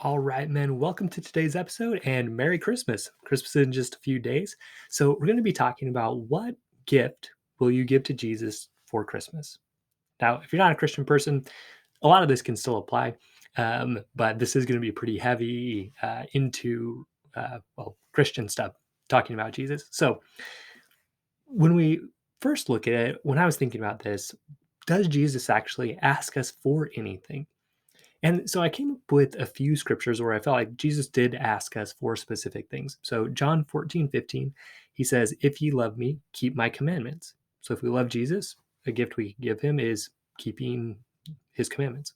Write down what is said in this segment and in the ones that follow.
All right, man. Welcome to today's episode and Merry Christmas. Christmas is in just a few days. So, we're going to be talking about what gift will you give to Jesus for Christmas? Now, if you're not a Christian person, a lot of this can still apply, but this is going to be pretty heavy into, Christian stuff, talking about Jesus. So, when we first look at it, when I was thinking about this, does Jesus actually ask us for anything? And so I came up with a few scriptures where I felt like Jesus did ask us for specific things. So John 14:15, he says, "If ye love me, keep my commandments." So if we love Jesus, a gift we give him is keeping his commandments.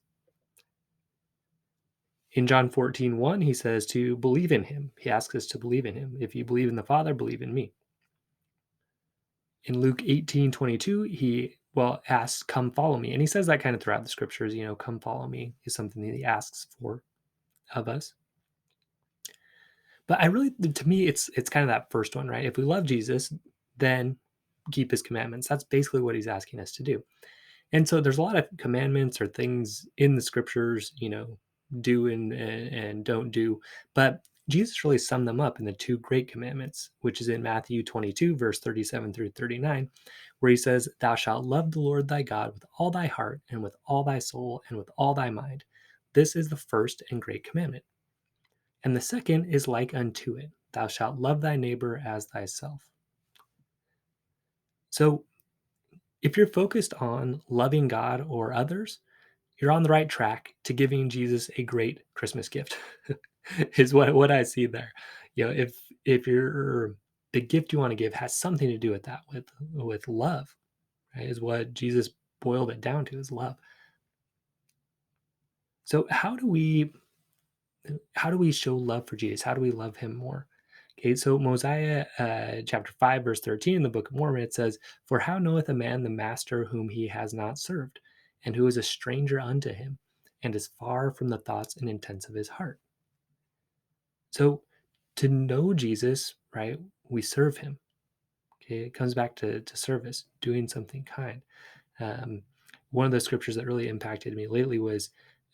In John 14:1, he says to believe in him. He asks us to believe in him. If you believe in the Father, believe in me. In Luke 18:22, he asks, "Come follow me." And he says that kind of throughout the scriptures, come follow me is something that he asks for of us. But I really to me, it's kind of that first one, right? If we love Jesus, then keep his commandments. That's basically what he's asking us to do. And so there's a lot of commandments or things in the scriptures, do and don't do. But Jesus really summed them up in the two great commandments, which is in Matthew 22, verse 37 through 39, where he says, "Thou shalt love the Lord thy God with all thy heart and with all thy soul and with all thy mind. This is the first and great commandment. And the second is like unto it, thou shalt love thy neighbor as thyself." So if you're focused on loving God or others, you're on the right track to giving Jesus a great Christmas gift, is what I see there. If you're the gift you want to give has something to do with that, with love, right? Is what Jesus boiled it down to, is love. So how do we show love for Jesus? How do we love him more? Okay, so Mosiah chapter 5, verse 13 in the Book of Mormon, it says, "For how knoweth a man the master whom he has not served, and who is a stranger unto him, and is far from the thoughts and intents of his heart?" So to know Jesus, right, we serve him. Okay, it comes back to service, doing something kind. Um, One of the scriptures that really impacted me lately was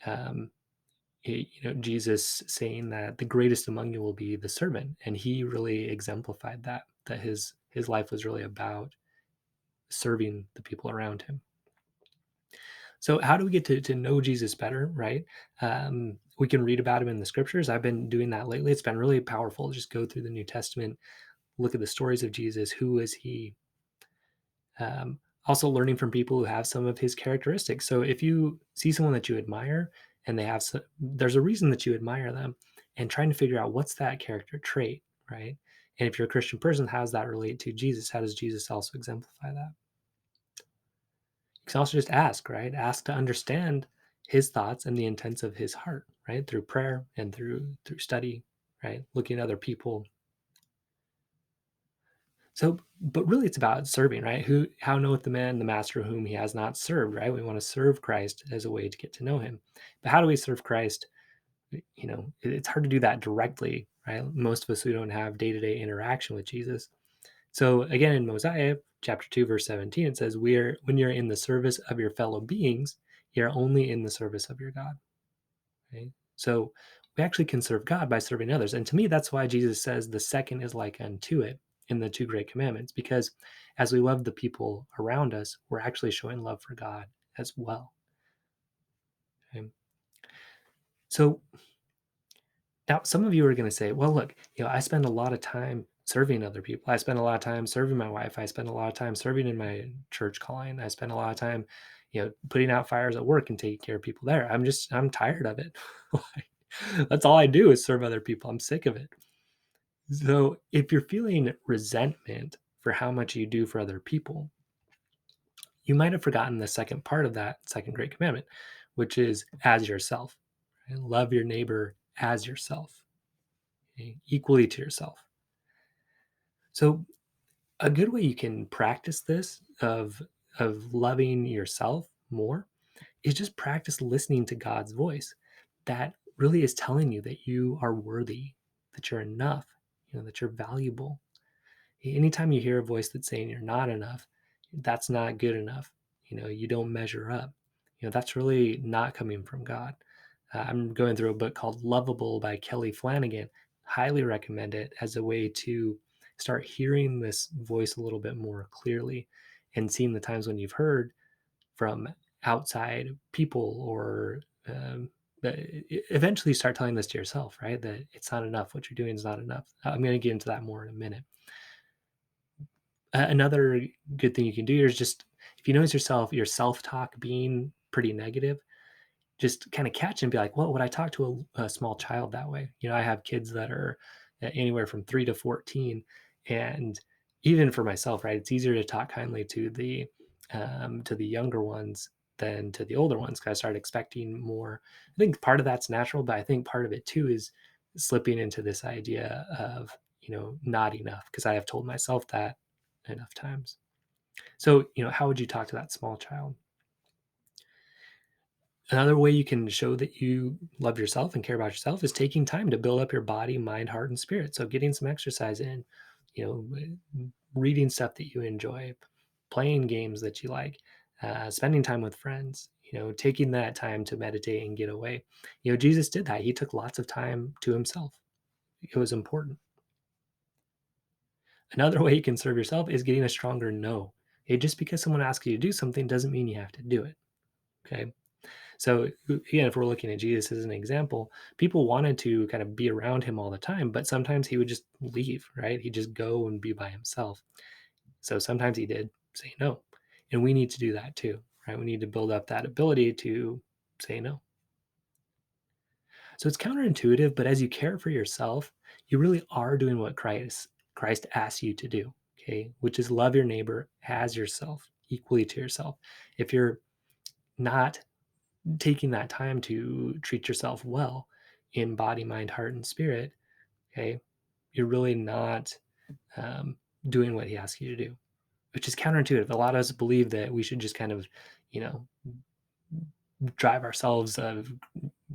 um, Jesus saying that the greatest among you will be the servant, and he really exemplified that his life was really about serving the people around him. So how do we get to know Jesus better, right? We can read about him in the scriptures. I've been doing that lately. It's been really powerful. Just go through the New Testament, look at the stories of Jesus. Who is he? Also learning from people who have some of his characteristics. So if you see someone that you admire and there's a reason that you admire them, and trying to figure out what's that character trait, right? And if you're a Christian person, how does that relate to Jesus? How does Jesus also exemplify that? You can also just ask, right? Ask to understand his thoughts and the intents of his heart, right? Through prayer and through study, right? Looking at other people. So, but really it's about serving, right? How knoweth the man the master whom he has not served, right? We want to serve Christ as a way to get to know him. But how do we serve Christ? It's hard to do that directly, right? Most of us who don't have day-to-day interaction with Jesus. So again, in Mosiah chapter 2, verse 17, it says, when you're in the service of your fellow beings, you're only in the service of your God. Right? So we actually can serve God by serving others. And to me, that's why Jesus says the second is like unto it in the two great commandments, because as we love the people around us, we're actually showing love for God as well. Okay? So now some of you are going to say, well, look, I spend a lot of time serving other people. I spend a lot of time serving my wife. I spend a lot of time serving in my church calling. I spend a lot of time, putting out fires at work and taking care of people there. I'm tired of it. That's all I do is serve other people. I'm sick of it. So if you're feeling resentment for how much you do for other people, you might have forgotten the second part of that second great commandment, which is as yourself. Right? Love your neighbor as yourself, okay? Equally to yourself. So a good way you can practice this of loving yourself more is just practice listening to God's voice that really is telling you that you are worthy, that you're enough, that you're valuable. Anytime you hear a voice that's saying you're not enough, that's not good enough, you don't measure up, that's really not coming from God. I'm going through a book called Lovable by Kelly Flanagan. Highly recommend it as a way to start hearing this voice a little bit more clearly and seeing the times when you've heard from outside people or eventually start telling this to yourself, right? That it's not enough. What you're doing is not enough. I'm going to get into that more in a minute. Another good thing you can do is just if you notice your self-talk being pretty negative, just kind of catch and be like, well, would I talk to a small child that way? I have kids that are anywhere from 3 to 14. And even for myself, right, it's easier to talk kindly to the younger ones than to the older ones because I started expecting more. I think part of that's natural, but I think part of it too is slipping into this idea of, not enough because I have told myself that enough times. So, how would you talk to that small child? Another way you can show that you love yourself and care about yourself is taking time to build up your body, mind, heart, and spirit. So getting some exercise in, reading stuff that you enjoy, playing games that you like, spending time with friends, taking that time to meditate and get away. Jesus did that. He took lots of time to himself. It was important. Another way you can serve yourself is getting a stronger no. Just because someone asks you to do something doesn't mean you have to do it. Okay. So again, if we're looking at Jesus as an example, people wanted to kind of be around him all the time, but sometimes he would just leave, right? He'd just go and be by himself. So sometimes he did say no. And we need to do that too, right? We need to build up that ability to say no. So it's counterintuitive, but as you care for yourself, you really are doing what Christ asks you to do, okay? Which is love your neighbor as yourself, equally to yourself. If you're not taking that time to treat yourself well in body, mind, heart, and spirit, okay, you're really not um, doing what he asks you to do, which is counterintuitive. A lot of us believe that we should just kind of, you know, drive ourselves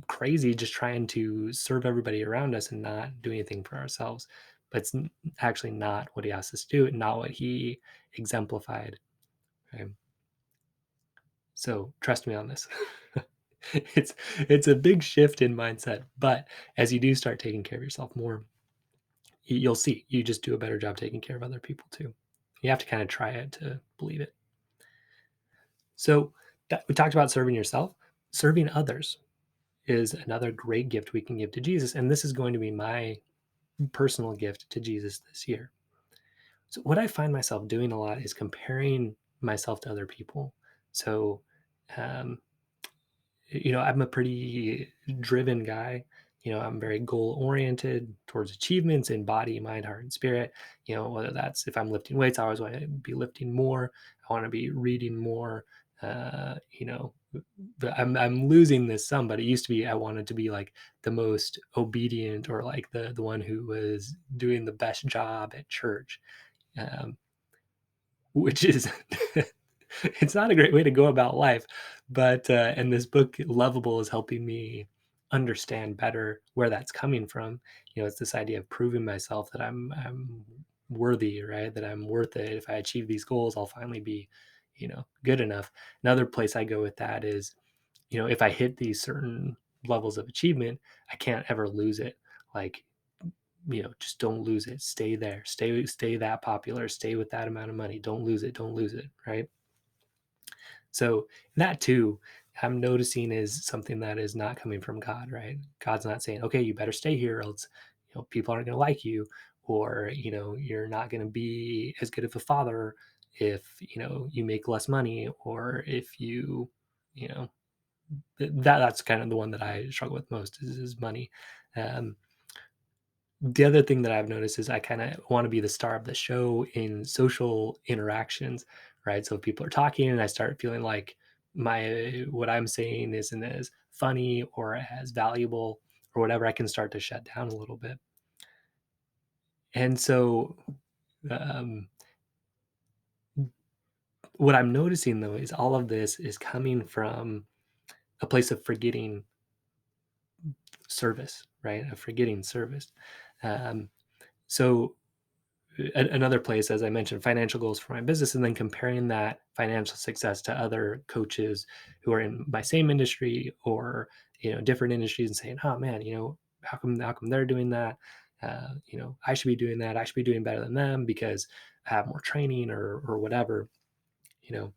crazy just trying to serve everybody around us and not do anything for ourselves. But it's actually not what he asked us to do, and not what he exemplified. Okay? So trust me on this. It's a big shift in mindset, but as you do start taking care of yourself more, you'll see you just do a better job taking care of other people too. You have to kind of try it to believe it. So we talked about serving yourself. Serving others is another great gift we can give to Jesus, and this is going to be my personal gift to Jesus this year. So what I find myself doing a lot is comparing myself to other people. So um, I'm a pretty driven guy. I'm very goal oriented towards achievements in body, mind, heart, and spirit. Whether that's if I'm lifting weights, I always want to be lifting more. I want to be reading more. But I'm losing this some, but it used to be I wanted to be like the most obedient or like the one who was doing the best job at church. Um, which is it's not a great way to go about life, but and this book Lovable is helping me understand better where that's coming from. It's this idea of proving myself that I'm worthy, right? That I'm worth it. If I achieve these goals, I'll finally be good enough. Another place I go with that is, if I hit these certain levels of achievement, I can't ever lose it. Like, just don't lose it. Stay there. Stay that popular. Stay with that amount of money. Don't lose it. Don't lose it. Right. So that too, I'm noticing is something that is not coming from God, right? God's not saying, okay, you better stay here, else people aren't going to like you, or you're not going to be as good of a father if you make less money, or if you know that's kind of the one that I struggle with most is money. Um, the other thing that I've noticed is I kind of want to be the star of the show in social interactions, right? So if people are talking and I start feeling like my what I'm saying isn't as funny or as valuable or whatever, I can start to shut down a little bit. And so um, what I'm noticing though is all of this is coming from a place of forgetting service, right? Of forgetting service. Um, so another place, as I mentioned, financial goals for my business, and then comparing that financial success to other coaches who are in my same industry or different industries, and saying, "Oh man, how come they're doing that? I should be doing that. I should be doing better than them because I have more training or whatever." You know,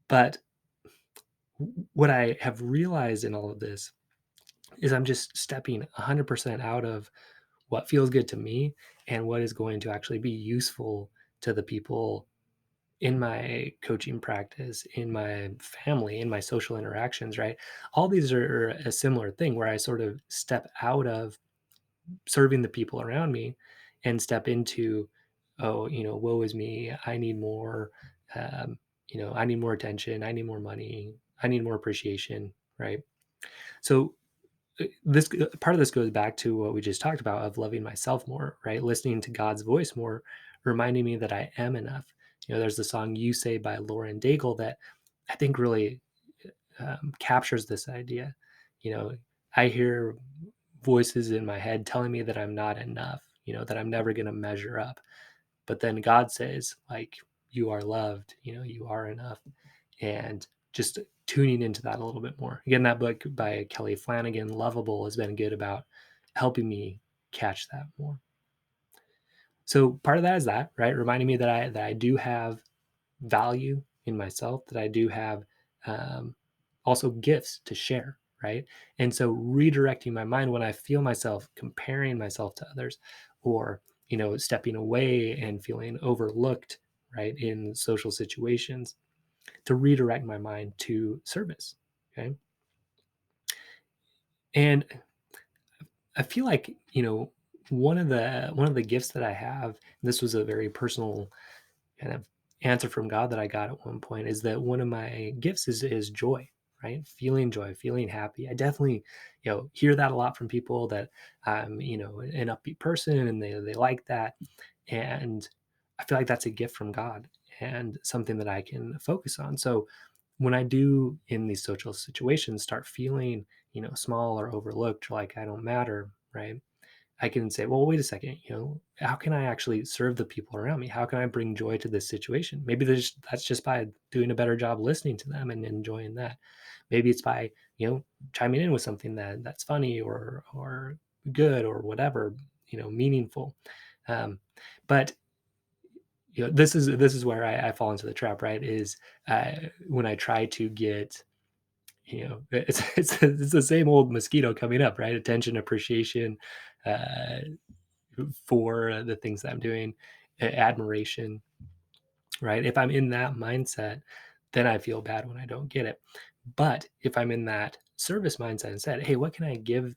but what I have realized in all of this is I'm just stepping 100% out of what feels good to me and what is going to actually be useful to the people in my coaching practice, in my family, in my social interactions, right? All these are a similar thing where I sort of step out of serving the people around me and step into, oh, woe is me. I need more, I need more attention. I need more money. I need more appreciation, right? So this part of this goes back to what we just talked about of loving myself more, right? Listening to God's voice more, reminding me that I am enough. There's the song "You Say" by Lauren Daigle that I think really captures this idea. You know, I hear voices in my head telling me that I'm not enough, that I'm never going to measure up. But then God says, like, you are loved, you are enough. And just tuning into that a little bit more. Again, that book by Kelly Flanagan, Lovable, has been good about helping me catch that more. So part of that is that, right? Reminding me that I do have value in myself, that I do have um, also gifts to share, right? And so redirecting my mind when I feel myself comparing myself to others, or stepping away and feeling overlooked, right, in social situations, to redirect my mind to service. Okay. And I feel like, one of the gifts that I have, this was a very personal kind of answer from God that I got at one point, is that one of my gifts is joy, right? Feeling joy, feeling happy. I definitely, hear that a lot from people that I'm, an upbeat person and they like that. And I feel like that's a gift from God and something that I can focus on. So when I do in these social situations start feeling, small or overlooked, or like I don't matter, right? I can say, well, wait a second, how can I actually serve the people around me? How can I bring joy to this situation? Maybe that's just by doing a better job listening to them and enjoying that. Maybe it's by, chiming in with something that's funny or good or whatever, meaningful. Um, but this is where I fall into the trap, right? Is when I try to get, it's the same old mosquito coming up, right? Attention, appreciation, uh, for the things that I'm doing, admiration, right? If I'm in that mindset, then I feel bad when I don't get it. But if I'm in that service mindset instead, hey, what can I give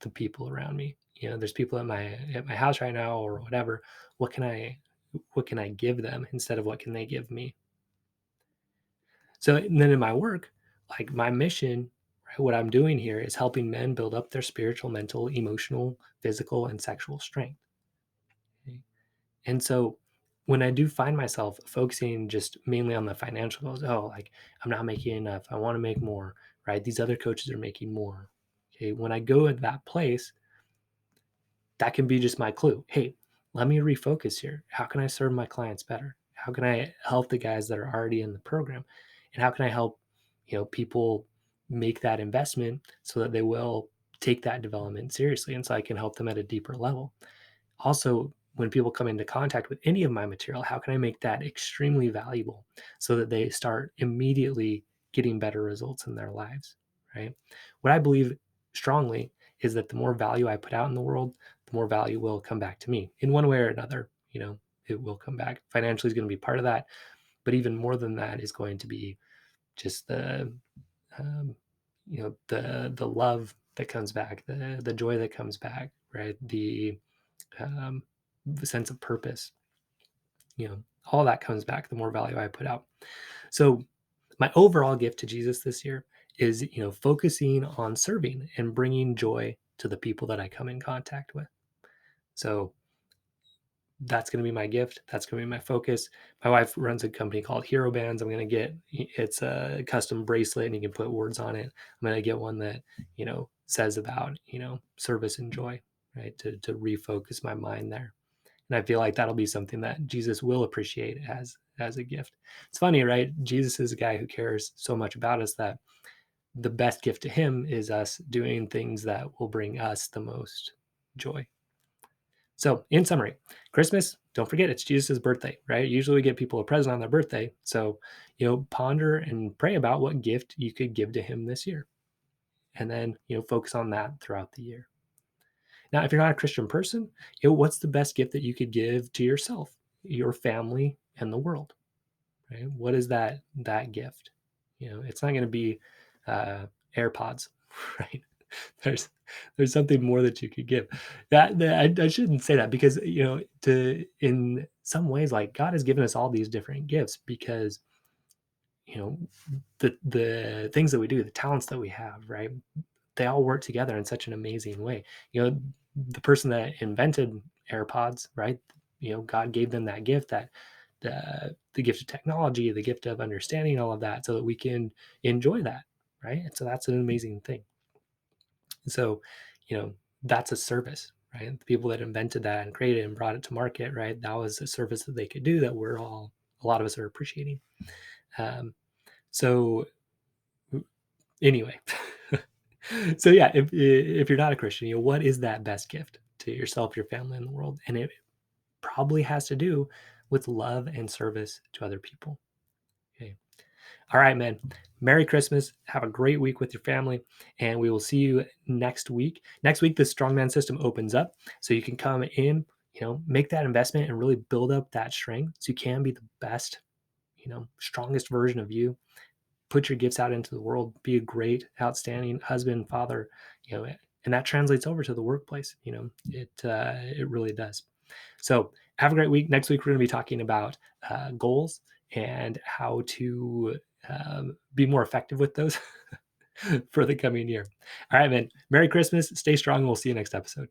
the people around me? There's people at my house right now or whatever. What can I give them instead of what can they give me? So and then in my work, like my mission, right, what I'm doing here is helping men build up their spiritual, mental, emotional, physical, and sexual strength. Okay? And so when I do find myself focusing just mainly on the financial goals, oh, like I'm not making enough. I want to make more, right? These other coaches are making more. Okay. When I go in that place, that can be just my clue. Hey, let me refocus here. How can I serve my clients better? How can I help the guys that are already in the program? And how can I help, people make that investment so that they will take that development seriously and so I can help them at a deeper level? Also, when people come into contact with any of my material, how can I make that extremely valuable so that they start immediately getting better results in their lives, right? What I believe strongly is that the more value I put out in the world, the more value will come back to me in one way or another. It will come back. Financially is going to be part of that, but even more than that is going to be just um, the love that comes back, the joy that comes back, right? Um, the sense of purpose, all that comes back the more value I put out. So my overall gift to Jesus this year is, focusing on serving and bringing joy to the people that I come in contact with. So that's going to be my gift. That's going to be my focus. My wife runs a company called Hero Bands. I'm going to get, it's a custom bracelet and you can put words on it. I'm going to get one that, says about, service and joy, right? To refocus my mind there. And I feel like that'll be something that Jesus will appreciate as a gift. It's funny, right? Jesus is a guy who cares so much about us that the best gift to him is us doing things that will bring us the most joy. So, in summary, Christmas, don't forget it's Jesus' birthday, right? Usually we get people a present on their birthday. So, ponder and pray about what gift you could give to him this year. And then, focus on that throughout the year. Now, if you're not a Christian person, what's the best gift that you could give to yourself, your family, and the world? Right? What is that gift? It's not going to be AirPods, right? There's there's something more that you could give. I shouldn't say that because to in some ways, like God has given us all these different gifts because you know the things that we do, the talents that we have, right? They all work together in such an amazing way. The person that invented AirPods, right? God gave them that gift, that the gift of technology, the gift of understanding all of that, so that we can enjoy that, right? And so that's an amazing thing. So, that's a service, right? The people that invented that and created it and brought it to market, right? That was a service that they could do that a lot of us are appreciating. Um, so anyway, so yeah, if you're not a Christian, what is that best gift to yourself, your family, and the world? And it probably has to do with love and service to other people. Okay. All right, man. Merry Christmas. Have a great week with your family, and we will see you next week. Next week, the strongman system opens up, so you can come in, make that investment and really build up that strength so you can be the best, strongest version of you. Put your gifts out into the world, be a great, outstanding husband, father, and that translates over to the workplace. It really does. So have a great week. Next week, we're going to be talking about goals and how to be more effective with those for the coming year. All right, man. Merry Christmas. Stay strong. We'll see you next episode.